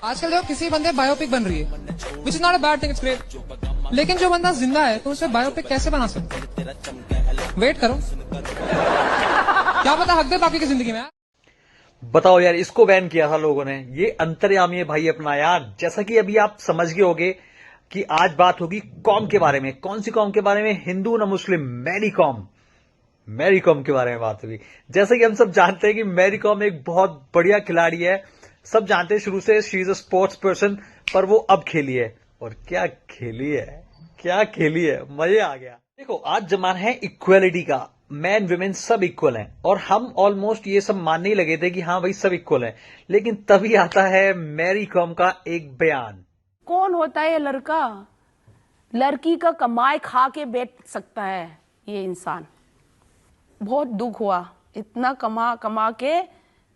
आजकल देखो किसी बंदे बायोपिक बन रही है, which is not a bad thing, it's great. लेकिन जो बंदा जिंदा है तो उसे बायोपिक कैसे बना सकते? वेट करो, क्या पता हक दे बाकी की जिंदगी में। बताओ यार, इसको बैन किया था लोगों ने। ये अंतर्यामी है भाई अपना यार। जैसा कि अभी आप समझ गए होगे कि आज बात होगी कॉम के बारे में। कौन सी कॉम के बारे में? हिंदू न मुस्लिम, मैरी कॉम। मैरी कॉम के बारे में बात होगी। जैसे कि हम सब जानते हैं कि मैरी कॉम एक बहुत बढ़िया खिलाड़ी है। सब जानते हैं शुरू से she is a sports person, पर वो अब खेली है। और क्या खेली है, क्या खेली है, मजे आ गया। देखो, आज जमाना है इक्वलिटी का। मैन विमेन सब इक्वल हैं और हम ऑलमोस्ट ये सब मानने ही लगे थे कि हाँ भाई सब इक्वल हैं। लेकिन तभी आता है मैरी कॉम का एक बयान। कौन होता है ये लड़का? लड़की का कमाई खा के बैठ सकता है ये इंसान। बहुत दुख हुआ, इतना कमा कमा के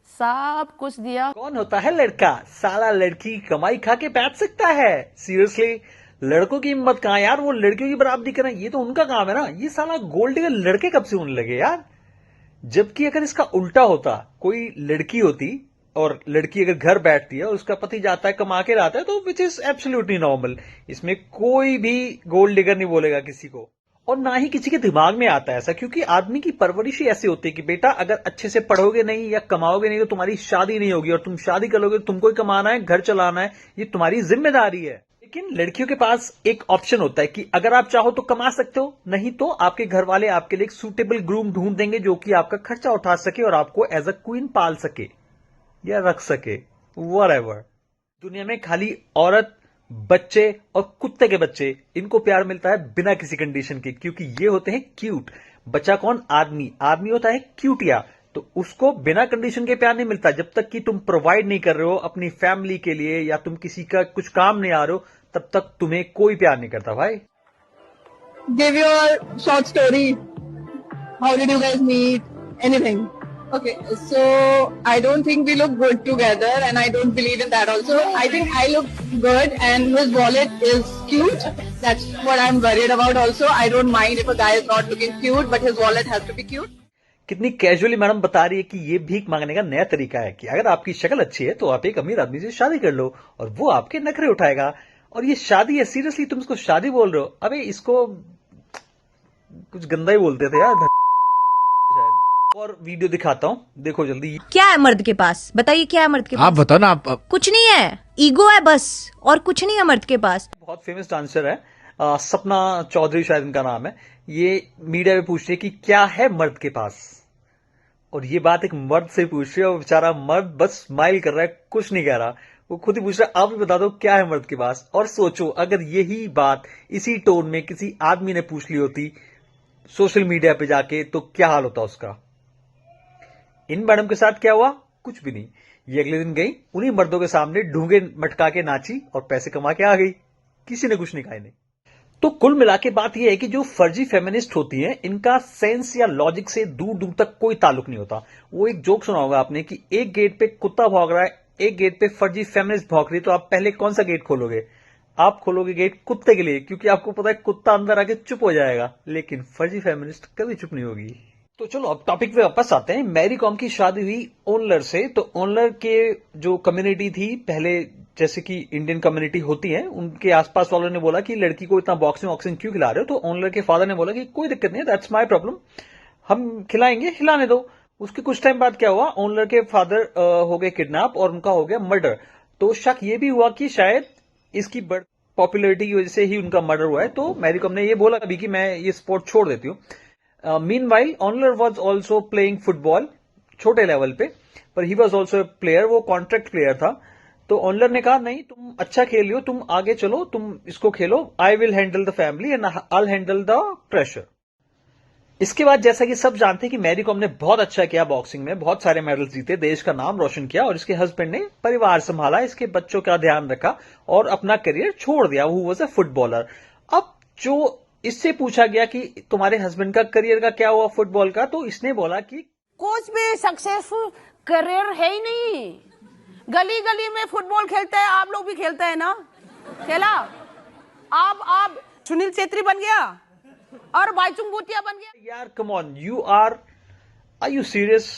सब कुछ दिया। कौन होता है लड़का? साला लड़की कमाई खा के बैठ सकता है? सीरियसली, लड़कों की हिम्मत कहां यार? वो लड़कियों की बराबरी करें, ये तो उनका काम है ना। ये साला गोल्ड डिगर लड़के कब से होने लगे यार? जबकि अगर इसका उल्टा होता, कोई लड़की होती और लड़की अगर घर बैठती है और उसका पति जाता है कमा के लाता है, तो विच इज एब्सोल्युटली नॉर्मल। इसमें कोई भी गोल्ड डिगर नहीं बोलेगा किसी को, और ना ही किसी के दिमाग में आता है ऐसा। क्योंकि आदमी की परवरिश ही ऐसी होती है कि बेटा अगर अच्छे से पढ़ोगे नहीं या कमाओगे नहीं तो तुम्हारी शादी नहीं होगी, और तुम शादी करोगे तो तुमको ही कमाना है, घर चलाना है, ये तुम्हारी जिम्मेदारी है। लेकिन लड़कियों के पास एक ऑप्शन होता है कि अगर आप चाहो तो कमा सकते हो, नहीं तो आपके घर वाले आपके लिए एक सूटेबल ग्रूम ढूंढ देंगे जो कि आपका खर्चा उठा सके और आपको एज अ क्वीन पाल सके या रख सके, व्हाटएवर। दुनिया में खाली औरत, बच्चे और कुत्ते के बच्चे, इनको प्यार मिलता है बिना किसी कंडीशन के, क्योंकि ये होते हैं क्यूट। बच्चा कौन? आदमी। आदमी होता है क्यूटिया, तो उसको बिना कंडीशन के प्यार नहीं मिलता। जब तक कि तुम प्रोवाइड नहीं कर रहे हो अपनी फैमिली के लिए या तुम किसी का कुछ काम नहीं आ रहे हो, तब तक तुम्हें कोई प्यार नहीं करता भाई। Give your short story. How did you guys meet? Anything. Okay, so I don't think we look good together, and I don't believe in that also. I think I look good, and his wallet is cute. That's what I'm worried about also. I don't mind if a guy is not looking cute, but his wallet has to be cute. कितनी casually madam बता रही है कि ये भीख मांगने का नया तरीका है कि अगर आपकी शक्ल अच्छी है तो आप एक अमीर आदमी से शादी कर लो और वो आपके नखरे उठाएगा। और ये शादी है, सीरियसली तुम इसको शादी बोल रहे हो? अबे इसको कुछ गंदा ही बोलते थे यार शायद। और वीडियो दिखाता हूँ, देखो जल्दी। क्या है मर्द के पास? बताइए क्या है मर्द के पास? आप बताओ ना। आप कुछ नहीं है, ईगो है बस, और कुछ नहीं है मर्द के पास। बहुत फेमस डांसर है, सपना चौधरी शायद इनका नाम है। ये मीडिया में पूछ रही है कि क्या है मर्द के पास, और ये बात एक मर्द से पूछ रही है और बेचारा मर्द बस स्माइल कर रहा है, कुछ नहीं कह रहा। वो खुद ही पूछ रहा है आप भी बता दो क्या है मर्द के पास। और सोचो अगर यही बात इसी टोन में किसी आदमी ने पूछ ली होती सोशल मीडिया पे जाके, तो क्या हाल होता उसका। इन मैडम के साथ क्या हुआ? कुछ भी नहीं। ये अगले दिन गई, उन्हीं मर्दों के सामने ढूंगे मटका के नाची और पैसे कमा के आ गई। किसी ने कुछ नहीं कहा इन्हें। तो कुल मिला के बात यह है कि जो फर्जी फेमिनिस्ट होती हैं, इनका सेंस या लॉजिक से दूर दूर तक कोई ताल्लुक नहीं होता। वो एक जोक सुना होगा आपने कि एक गेट पे कुत्ता भौंक रहा है, एक गेट पे फर्जी फेमिनिस्ट भौंक रही है, तो आप पहले कौन सा गेट खोलोगे? आप खोलोगे गेट कुत्ते के लिए, क्योंकि आपको पता है कुत्ता अंदर आके चुप हो जाएगा। लेकिन फर्जी फेमिनिस्ट कभी चुप नहीं होगी। तो चलो अब टॉपिक पे वापस आते हैं। मैरी कॉम की शादी हुई ओनलर से। तो ओनलर के जो कम्युनिटी थी पहले, जैसे कि इंडियन कम्युनिटी होती है, उनके आसपास वालों ने बोला कि लड़की को इतना बॉक्सिंग वॉक्सिंग क्यों खिला रहे हो? तो ओनलर के फादर ने बोला कि कोई दिक्कत नहीं है, दैट्स माय प्रॉब्लम, हम खिलाएंगे, खिलाने दो। उसके कुछ टाइम बाद क्या हुआ, ओनलर के फादर हो गए किडनैप और उनका हो गया मर्डर। तो शक ये भी हुआ कि शायद इसकी बड़ी पॉपुलरिटी की वजह से ही उनका मर्डर हुआ है। तो मैरी कॉम ने ये बोला अभी कि मैं ये स्पोर्ट छोड़ देती हूँ। मीनवाइल ओनलर वाज आल्सो प्लेइंग फुटबॉल छोटे लेवल पे, पर ही वाज आल्सो अ प्लेयर, वो कॉन्ट्रैक्ट प्लेयर था। तो ओनलर ने कहा नहीं तुम अच्छा खेल रही हो, तुम आगे चलो, तुम इसको खेलो, I will handle the family and I handle the pressure. इसके बाद जैसा कि सब जानते हैं कि मैरी कॉम ने बहुत अच्छा किया बॉक्सिंग में, बहुत सारे मेडल्स जीते, देश का नाम रोशन किया, और इसके हस्बैंड ने परिवार संभाला, इसके बच्चों का ध्यान रखा और अपना करियर छोड़ दिया। वो वाज अ फुटबॉलर। अब जो इससे पूछा गया कि तुम्हारे हस्बैंड का करियर का क्या हुआ फुटबॉल का, तो इसने बोला कि कुछ भी सक्सेसफुल करियर है ही नहीं। गली गली में फुटबॉल खेलते हैं, आप लोग भी खेलते हैं ना, खेला। आप सुनील छेत्री बन गया और बाईचुंग भूटिया बन गया। यार come on, you are you serious?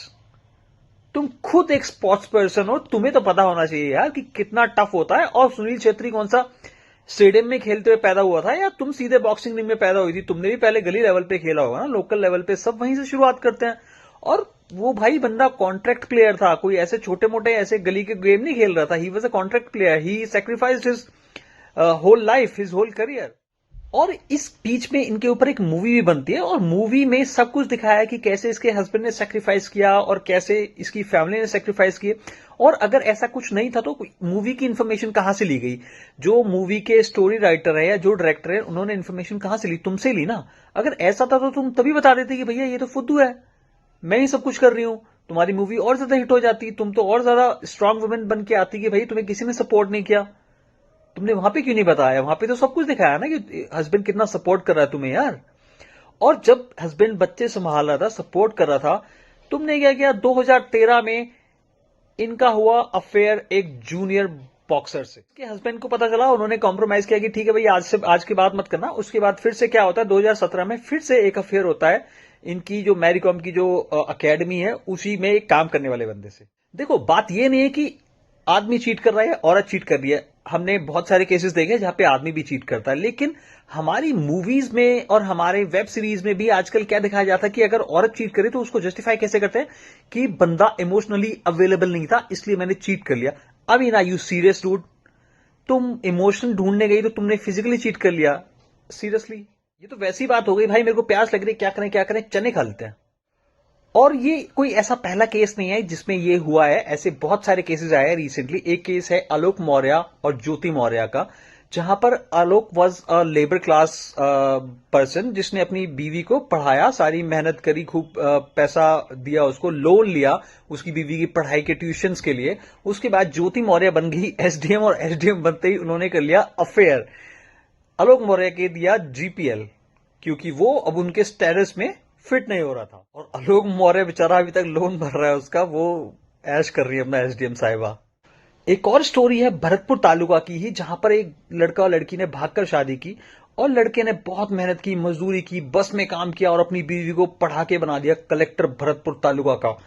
तुम खुद एक स्पोर्ट्स पर्सन हो, तुम्हें तो पता होना चाहिए यार कि कितना टफ होता है। और सुनील छेत्री कौन सा स्टेडियम में खेलते हुए पैदा हुआ था या तुम सीधे बॉक्सिंग रिंग में पैदा हुई थी? तुमने भी पहले गली लेवल पे खेला होगा ना, लोकल लेवल पे सब वहीं से शुरुआत करते हैं। और वो भाई बंदा कॉन्ट्रैक्ट प्लेयर था, कोई ऐसे छोटे मोटे ऐसे गली के गेम नहीं खेल रहा था। He was a contract player, he sacrificed his whole life, his whole career. और इस बीच में इनके ऊपर एक मूवी भी बनती है और मूवी में सब कुछ दिखाया है कि कैसे इसके हस्बैंड ने सेक्रीफाइस किया और कैसे इसकी फैमिली ने सेक्रीफाइस किए। और अगर ऐसा कुछ नहीं था तो मूवी की इंफॉर्मेशन कहां से ली गई? जो मूवी के स्टोरी राइटर है या जो डायरेक्टर है उन्होंने इंफॉर्मेशन कहां से ली? तुमसे ली ना। अगर ऐसा था तो तुम तभी बता देते कि भैया ये तो फुद्दू है, मैं ही सब कुछ कर रही हूं। तुम्हारी मूवी और ज्यादा हिट हो जाती, तुम तो और ज्यादा स्ट्रांग वुमेन बन के आती कि भाई तुम्हें किसी ने सपोर्ट नहीं किया। तुमने वहां पे क्यों नहीं बताया? वहां पे तो सब कुछ दिखाया ना कि हस्बैंड कितना सपोर्ट कर रहा है तुम्हें यार। और जब हस्बैंड बच्चे संभाल रहा था, सपोर्ट कर रहा था, तुमने क्या किया? 2013 में इनका हुआ अफेयर एक जूनियर बॉक्सर से। इसके हस्बैंड को पता चला, उन्होंने कॉम्प्रोमाइज किया कि ठीक है भाई आज के बाद मत करना। उसके बाद फिर से क्या होता है, 2017 में फिर से एक अफेयर होता है इनकी जो मैरी कॉम की जो अकेडमी है उसी में एक काम करने वाले बंदे से। देखो बात ये नहीं है कि आदमी चीट कर रहा है, औरत चीट कर रही है। हमने बहुत सारे केसेस देखे जहां पे आदमी भी चीट करता है, लेकिन हमारी मूवीज में और हमारे वेब सीरीज में भी आजकल क्या दिखाया जाता है कि अगर औरत चीट करे तो उसको जस्टिफाई कैसे करते हैं कि बंदा इमोशनली अवेलेबल नहीं था इसलिए मैंने चीट कर लिया। अभी ना यू सीरियस डूड, तुम इमोशन ढूंढने गई तो तुमने फिजिकली चीट कर लिया? सीरियसली, ये तो वैसी बात हो गई भाई मेरे को प्यास लग रही, क्या करें चने खा लेते हैं। और ये कोई ऐसा पहला केस नहीं है जिसमें ये हुआ है, ऐसे बहुत सारे केसेस आए हैं रिसेंटली। एक केस है आलोक मौर्य और ज्योति मौर्य का, जहां पर Alok was a labour class person जिसने अपनी बीवी को पढ़ाया, सारी मेहनत करी, खूब पैसा दिया उसको, लोन लिया उसकी बीवी की पढ़ाई के ट्यूशंस के लिए। उसके बाद ज्योति मौर्य बन गई एसडीएम और एसडीएम बनते ही उन्होंने कर लिया अफेयर। आलोक मौर्य के दिया जीपीएल क्योंकि वो अब उनके स्टेटस में फिट नहीं हो रहा था। और आलोक मौर्य बेचारा अभी तक लोन भर रहा है उसका, वो ऐश कर रही है अपना एसडीएम साहिबा। एक और स्टोरी है भरतपुर तालुका की ही, जहां पर एक लड़का और लड़की ने भागकर शादी की और लड़के ने बहुत मेहनत की, मजदूरी की, बस में काम किया और अपनी बीवी को पढ़ा के बना दिया कलेक्टर भरतपुर तालुका का।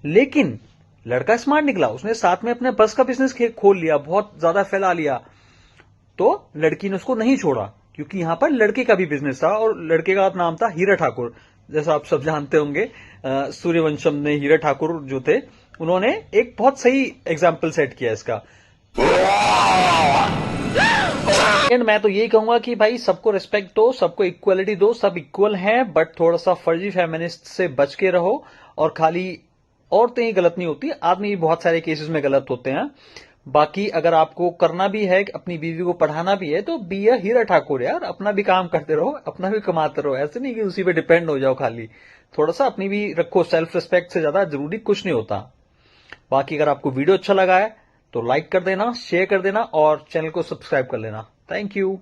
लेकिन लड़का स्मार्ट निकला, उसने साथ में अपने बस का बिजनेस खोल लिया, बहुत ज्यादा फैला लिया। तो लड़की ने उसको नहीं छोड़ा क्योंकि यहां पर लड़के का भी बिजनेस था और लड़के का नाम था हीरा ठाकुर। जैसा आप सब जानते होंगे, सूर्यवंशम ने हीरा ठाकुर जो थे उन्होंने एक बहुत सही एग्जाम्पल सेट किया इसका। एंड मैं तो यही कहूंगा कि भाई सबको रिस्पेक्ट दो, सबको इक्वलिटी दो, सब इक्वल हैं, बट थोड़ा सा फर्जी फेमिनिस्ट से बच के रहो। और खाली औरतें ही गलत नहीं होती, आदमी भी बहुत सारे केसेस में गलत होते हैं। बाकी अगर आपको करना भी है, अपनी बीवी को पढ़ाना भी है, तो बी अ हीरा ठाकुर यार, अपना भी काम करते रहो, अपना भी कमाते रहो। ऐसे नहीं कि उसी पे डिपेंड हो जाओ खाली, थोड़ा सा अपनी भी रखो। सेल्फ रिस्पेक्ट से ज्यादा जरूरी कुछ नहीं होता। बाकी अगर आपको वीडियो अच्छा लगा है तो लाइक कर देना, शेयर कर देना और चैनल को सब्सक्राइब कर लेना। Thank you.